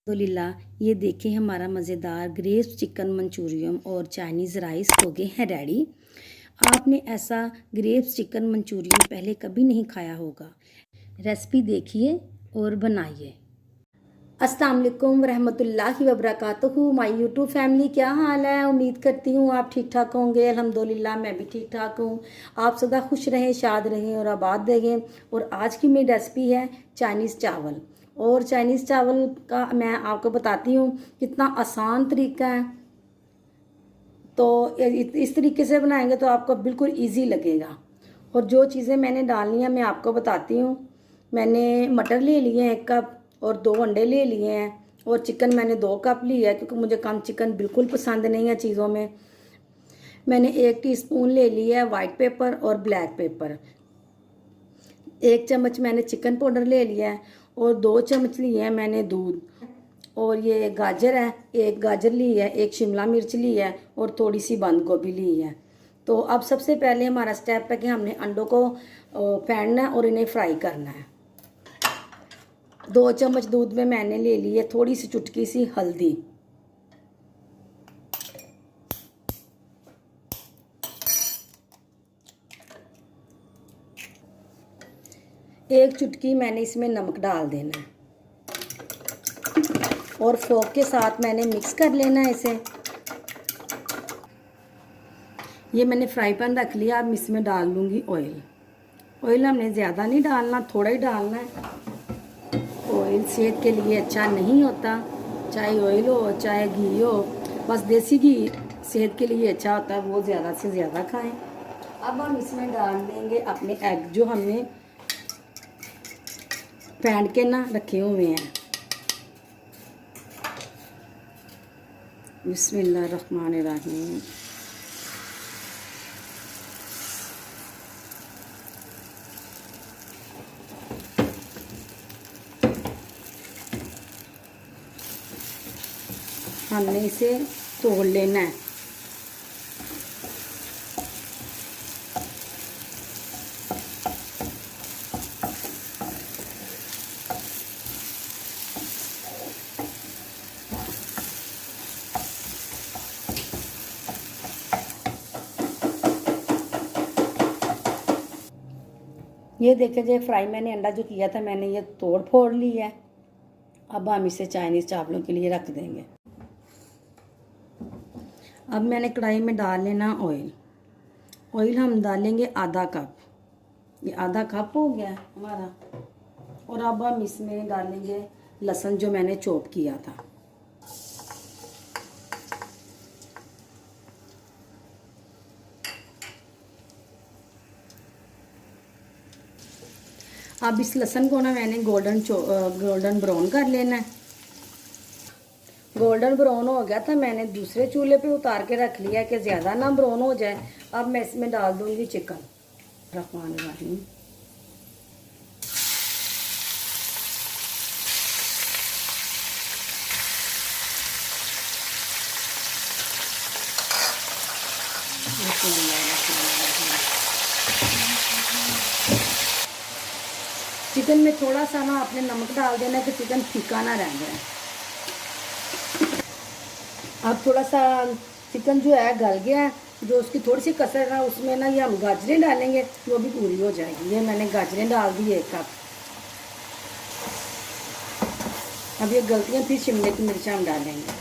अल्हम्दुलिल्लाह ये देखें हमारा मज़ेदार ग्रेप्स चिकन मंचूरियन और चाइनीज़ राइस हो गए हैं रेडी। आपने ऐसा ग्रेप्स चिकन मंचूरियन पहले कभी नहीं खाया होगा। रेसिपी देखिए और बनाइए। अस्सलाम वालेकुम रहमतुल्लाहि व बरकातुहू। माय यूट्यूब फैमिली, क्या हाल है? उम्मीद करती हूँ आप ठीक ठाक होंगे। अल्हम्दुलिल्लाह मैं भी ठीक ठाक हूँ। आप सदा खुश रहें, शाद रहें और आबाद रहें। और आज की मेरी रेसिपी है चाइनीज़ चावल। और चाइनीज़ चावल का मैं आपको बताती हूँ कितना आसान तरीका है। तो इस तरीके से बनाएंगे तो आपको बिल्कुल ईजी लगेगा। और जो चीज़ें मैंने डालनी है मैं आपको बताती हूँ। मैंने मटर ले लिए हैं 1 कप और 2 अंडे ले लिए हैं। और चिकन मैंने 2 कप लिया है क्योंकि मुझे कम चिकन बिल्कुल पसंद नहीं है चीज़ों में। मैंने 1 टीस्पून ले लिया है वाइट पेपर और ब्लैक पेपर। 1 चम्मच मैंने चिकन पाउडर ले लिया है और 2 चम्मच लिए हैं मैंने दूध। और ये गाजर है, 1 गाजर ली है, 1 शिमला मिर्च ली है और थोड़ी सी बंद गोभी ली है। तो अब सबसे पहले हमारा स्टेप है कि हमने अंडों को फेंटना है और इन्हें फ्राई करना है। 2 चम्मच दूध में मैंने ले ली है थोड़ी सी चुटकी सी हल्दी। एक चुटकी मैंने इसमें नमक डाल देना है और फोक के साथ मैंने मिक्स कर लेना है इसे। ये मैंने फ्राई पैन रख लिया। अब इसमें डाल दूंगी ऑयल। ऑयल हमने ज़्यादा नहीं डालना, थोड़ा ही डालना है। ऑयल सेहत के लिए अच्छा नहीं होता, चाहे ऑयल हो चाहे घी हो, बस देसी घी सेहत के लिए अच्छा होता है, वो ज़्यादा से ज़्यादा खाएं। अब हम इसमें डाल देंगे अपने एग जो हमने फेंट के ना रखे हुए हैं। बिस्मिल्लाहिर्रहमानिर्रहीम। हमने इसे तोड़ लेना है। ये देखे जो फ्राई मैंने अंडा जो किया था मैंने ये तोड़ फोड़ ली है। अब हम इसे चाइनीज़ चावलों के लिए रख देंगे। अब मैंने कढ़ाई में डाल लेना ऑयल। ऑयल हम डालेंगे आधा कप। ये आधा कप हो गया हमारा। और अब हम इसमें डालेंगे लहसुन जो मैंने चॉप किया था। अब इस लहसुन को ना मैंने गोल्डन ब्राउन कर लेना है। गोल्डन ब्राउन हो गया था, मैंने दूसरे चूल्हे पे उतार के रख लिया कि ज़्यादा ना ब्राउन हो जाए। अब मैं इसमें डाल दूंगी चिकन। रहमानिर्रहीम। चिकन में थोड़ा सा ना आपने नमक डाल देना कि चिकन फीका ना रह जाए। अब थोड़ा सा चिकन जो है गल गया है, जो उसकी थोड़ी सी कसर है उसमें ना ये हम गाजरें डालेंगे, वो भी पूरी हो जाएगी। ये मैंने गाजरें डाल दी 1 कप। अब ये गलतियाँ फिर शिमले की मिर्च हम डालेंगे।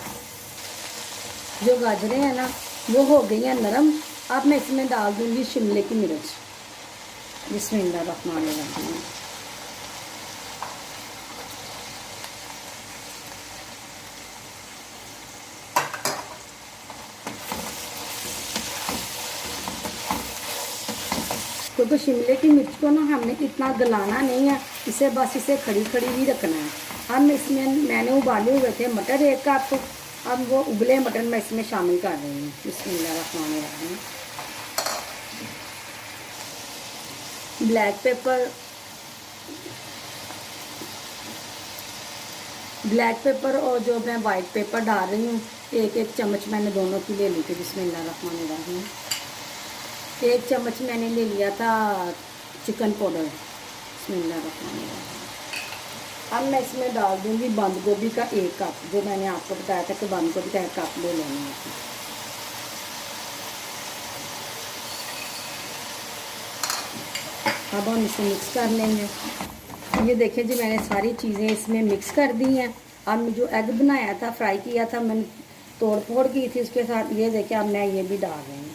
जो गाजरें हैं ना वो हो गई हैं नरम। अब मैं इसमें डाल दूंगी शिमले की मिर्च। बिस्मिल्लाहिर्रहमानिर्रहीम। क्योंकि शिमले की मिर्च को ना हमने इतना गलाना नहीं है, इसे बस इसे खड़ी खड़ी भी रखना है। अब मैं इसमें मैंने उबाले हुए थे मटर 1 कप। अब वो उबले मटर मैं इसमें शामिल कर रही हूँ। बिस्मिल्लाहिर्रहमानिर्रहीम। ब्लैक पेपर और जो मैं वाइट पेपर डाल रही हूँ 1-1 चम्मच मैंने दोनों की ले ली थी। बिस्मिल्लाहिर्रहमानिर्रहीम। 1 चम्मच मैंने ले लिया था चिकन पाउडर। बिस्मिल्लाहिर्रहमानिर्रहीम। अब मैं इसमें डाल दूँगी बंद गोभी का 1 कप, जो मैंने आपको बताया था कि बंद गोभी का 1 कप ले लेना है। अब हम इसे मिक्स कर लेंगे। ये देखिए जी, मैंने सारी चीज़ें इसमें मिक्स कर दी हैं। अब मैं जो एग बनाया था, फ्राई किया था, मैंने तोड़ फोड़ की थी उसके साथ। ये देखिए, अब मैं ये भी डाल रही हूँ,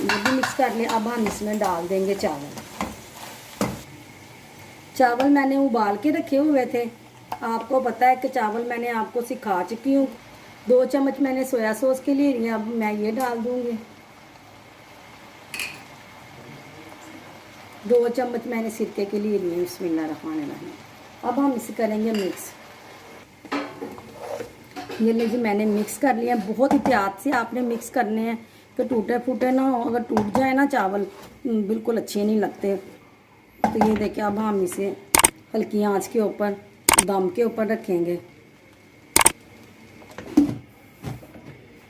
ये भी मिक्स कर लिया। अब हम इसमें डाल देंगे चावल। चावल मैंने उबाल के रखे हुए थे। आपको पता है कि चावल मैंने आपको सिखा चुकी हूँ। 2 चम्मच मैंने सोया सॉस के लिए लिया, अब मैं ये डाल दूँगी। 2 चम्मच मैंने सिरके के लिए लिए। बिस्मिल्लाहिर्रहमानिर्रहीम। अब हम इसे करेंगे मिक्स। ये लीजिए, मैंने मिक्स कर लिया। बहुत एहतियात से आपने मिक्स करने हैं कि टूटे फूटे ना हो। अगर टूट जाए ना चावल, बिल्कुल अच्छे नहीं लगते। तो ये देखिए, अब हम इसे हल्की आंच के ऊपर, दम के ऊपर रखेंगे।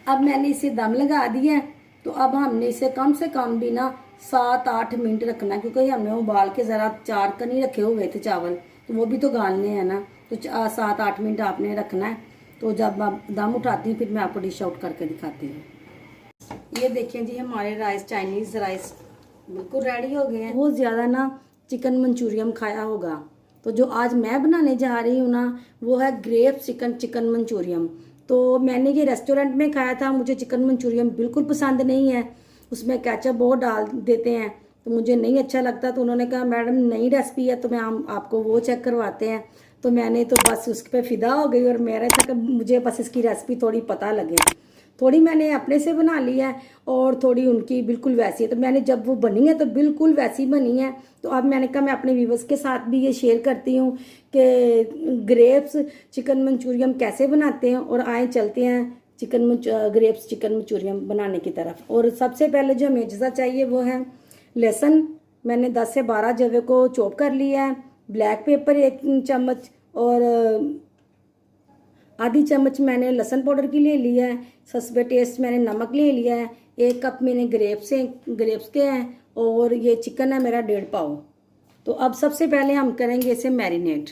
अब मैंने इसे दम लगा दिया है। तो अब हमने इसे कम से कम भी ना 7-8 मिनट रखना है, क्योंकि हमने उबाल के ज़रा 4 कनी रखे हुए थे चावल, तो वो भी तो गालने हैं ना। तो 7-8 मिनट आपने रखना है। तो जब आप दम उठाती हूँ, फिर मैं आपको डिश आउट करके दिखाती हूँ। ये देखिए जी, हमारे राइस, चाइनीज़ राइस बिल्कुल रेडी हो गए हैं। बहुत ज़्यादा ना चिकन मंचूरियन खाया होगा, तो जो आज मैं बनाने जा रही हूँ ना, वो है ग्रेप्स चिकन मंचूरियन। तो मैंने ये रेस्टोरेंट में खाया था, मुझे चिकन मंचूरियन बिल्कुल पसंद नहीं है। उसमें केचप बहुत डाल देते हैं, तो मुझे नहीं अच्छा लगता। तो उन्होंने कहा मैडम नई रेसिपी है, तो मैं हम आपको वो चेक करवाते हैं। तो मैंने तो बस उस पर फ़िदा हो गई, और मेरा था कि मुझे बस इसकी रेसिपी थोड़ी पता लगे। थोड़ी मैंने अपने से बना ली है और थोड़ी उनकी बिल्कुल वैसी है। तो मैंने जब वो बनी है तो बिल्कुल वैसी बनी है। तो अब मैंने कहा मैं अपने व्यूवर्स के साथ भी ये शेयर करती हूँ कि ग्रेप्स चिकन मंचूरियन कैसे बनाते हैं। और आए चलते हैं ग्रेप्स चिकन मंचूरियन बनाने की तरफ। और सबसे पहले जो हमें अज्जा चाहिए वो है लहसुन। मैंने 10 से 12 जवे को चॉप कर लिया है। ब्लैक पेपर 1 चम्मच, और आधी चम्मच मैंने लहसुन पाउडर की ले लिया है। सस्बे टेस्ट मैंने नमक ले लिया है। 1 कप मैंने ग्रेप्स के हैं, और ये चिकन है मेरा 1.5 पाव। तो अब सबसे पहले हम करेंगे इसे मैरिनेट।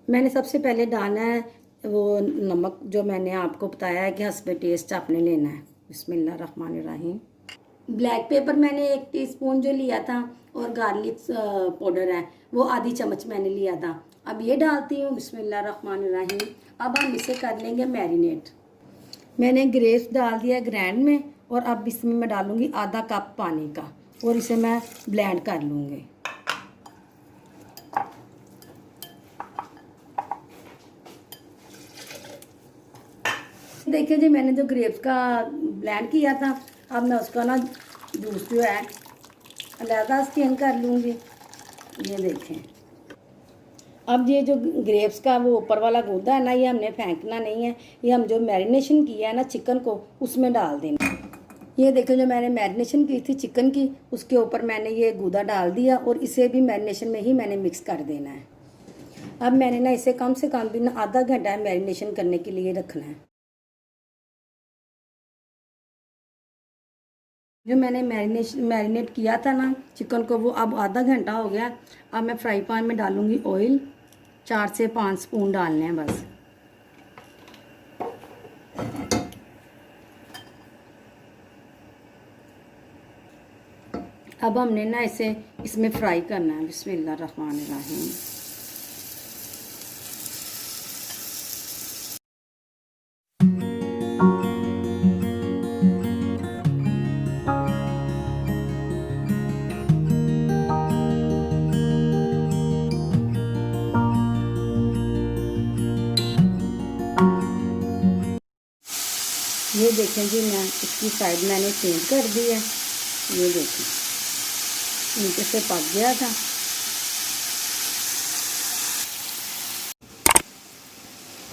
मैंने सबसे पहले डालना है वो नमक, जो मैंने आपको बताया है कि हस्बे टेस्ट आपने लेना है। बिस्मिल्लाहिर्रहमानिर्रहीम। ब्लैक पेपर मैंने 1 टीस्पून जो लिया था, और गार्लिक पाउडर है वो आधी चम्मच मैंने लिया था। अब ये डालती हूँ। बिस्मिल्लाहिर्रहमानिर्रहीम। अब हम इसे कर लेंगे मैरिनेट। मैंने ग्रेप्स डाल दिया ग्राइंड में, और अब इसमें मैं डालूँगी आधा कप पानी का, और इसे मैं ब्लेंड कर लूँगी। देखिए जी, मैंने जो ग्रेप्स का ब्लेंड किया था, अब मैं उसका ना जूस जो है अलहदा स्टेन कर लूँगी। ये देखें, अब ये जो ग्रेप्स का वो ऊपर वाला गूदा है ना, ये हमने फेंकना नहीं है। ये हम जो मैरिनेशन किया है ना चिकन को, उसमें डाल देना। ये देखें, जो मैंने मैरिनेशन की थी चिकन की, उसके ऊपर मैंने ये गूदा डाल दिया, और इसे भी मैरिनेशन में ही मैंने मिक्स कर देना है। अब मैंने ना इसे कम से कम भी ना आधा घंटा मैरिनेशन करने के लिए रखना है। जो मैंने मैरिनेट किया था ना चिकन को, वो अब आधा घंटा हो गया। अब मैं फ्राई पैन में डालूंगी ऑयल। 4 से 5 स्पून डालने हैं बस। अब हमने ना इसे इसमें फ्राई करना है। बिस्मिल्लाहिर्रहमानिर्रहीम। ये देखें जी, मैं इसकी साइड मैंने चेंज कर दी है। ये देखें, नीचे से पक गया था।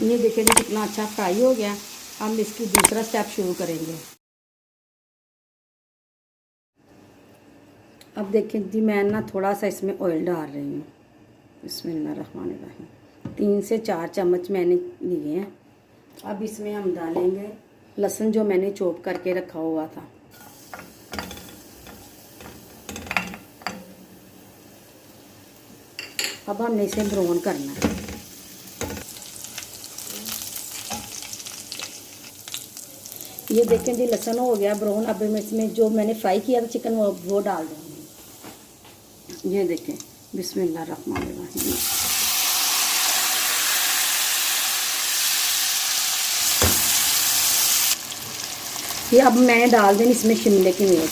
ये देखें जी, कितना अच्छा फ्राई हो गया। हम इसकी दूसरा स्टेप शुरू करेंगे। अब देखें जी, मैं ना थोड़ा सा इसमें ऑयल डाल रही हूँ। बिस्मिल्लाहिर्रहमानिर्रहीम। 3 से 4 चम्मच मैंने लिए हैं। अब इसमें हम डालेंगे लहसुन, जो मैंने चॉप करके रखा हुआ था। अब हमने इसे ब्राउन करना है। ये देखें जी लहसुन हो गया ब्राउन। अब मैं इसमें जो मैंने फ्राई किया था चिकन वो डाल दूँगी। ये देखें, बिस्मिल्लाह रहमान रहीम। ये अब मैंने डाल देनी इसमें शिमले की मिर्च।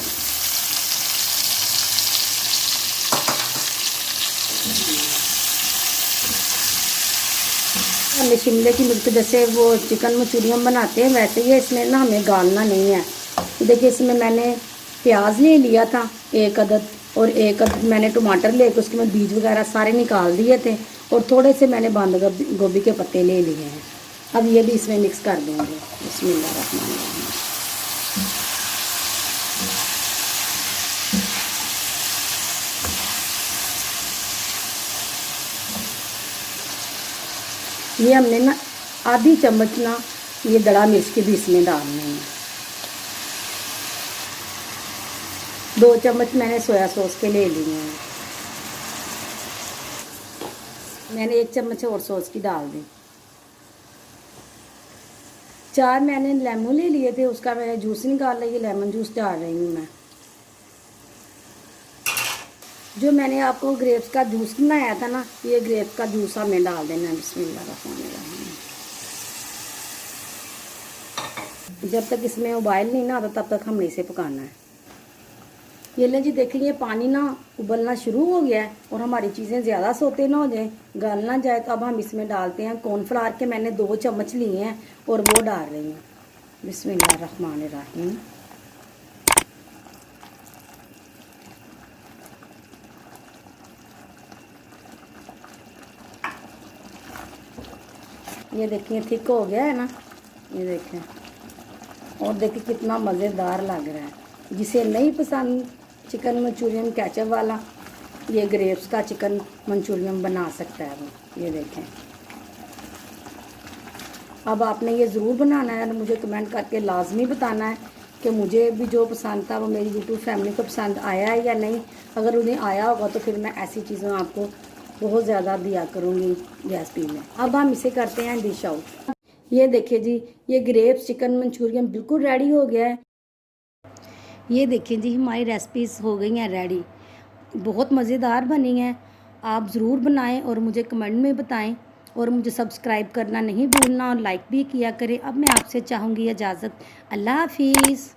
हमने शिमले की मिर्च जैसे वो चिकन मंचूरियन बनाते हैं वैसे ही इसमें ना हमें गालना नहीं है। देखिए इसमें मैंने प्याज ले लिया था 1 अदद, और 1 अदद मैंने टमाटर लेकर उसके में बीज वगैरह सारे निकाल दिए थे, और थोड़े से मैंने बंद गोभी के पत्ते ले लिए हैं। अब ये भी इसमें मिक्स कर देंगे। बिस्मिल्लाह रहमान रहीम। ये हमने ना आधी चम्मच ना ये दड़ा मिर्च के भी इसमें डालने हैं। 2 चम्मच मैंने सोया सॉस के ले लिए हैं। मैंने 1 चम्मच और सॉस की डाल दी। 4 मैंने लेमन ले लिए थे, उसका मैंने जूस निकाल लिया। लेमन जूस डाल रही हूँ मैं। जो मैंने आपको ग्रेप्स का जूस बनाया था ना, ये ग्रेप्स का जूस हमें डाल देना है। बिस्मिल्लाह रहमान रहीम। जब तक इसमें उबाल नहीं ना आता तब तक हमने इसे पकाना है। ये ले जी देखिए, ये पानी ना उबलना शुरू हो गया है, और हमारी चीज़ें ज़्यादा सोते ना हो जाए, गल ना जाए, तो अब हम इसमें डालते हैं कॉर्नफ्लावर के। मैंने 2 चम्मच लिए हैं और वो डाल रही हूँ। बिस्मिल्लाह रहमान रहीम। ये देखिए थिक हो गया है ना, ये देखें, और देखिए कितना मज़ेदार लग रहा है। जिसे नहीं पसंद चिकन मंचूरियन केचप वाला, ये ग्रेप्स का चिकन मंचूरियन बना सकता है वो। ये देखें। अब आपने ये ज़रूर बनाना है और मुझे कमेंट करके लाजमी बताना है कि मुझे भी जो पसंद था वो मेरी यूट्यूब फैमिली को पसंद आया है या नहीं। अगर उन्हें आया होगा तो फिर मैं ऐसी चीज़ें आपको बहुत ज़्यादा दिया करूँगी रेसिपी में। अब हम इसे करते हैं डिश आउट। ये देखिए जी, ये ग्रेप्स चिकन मंचूरियन बिल्कुल रेडी हो गया है। ये देखिए जी, हमारी रेसिपीज़ हो गई हैं रेडी। बहुत मज़ेदार बनी हैं। आप ज़रूर बनाएं और मुझे कमेंट में बताएं, और मुझे सब्सक्राइब करना नहीं भूलना, और लाइक भी किया करें। अब मैं आपसे चाहूँगी इजाज़त। अल्लाह हाफिज़।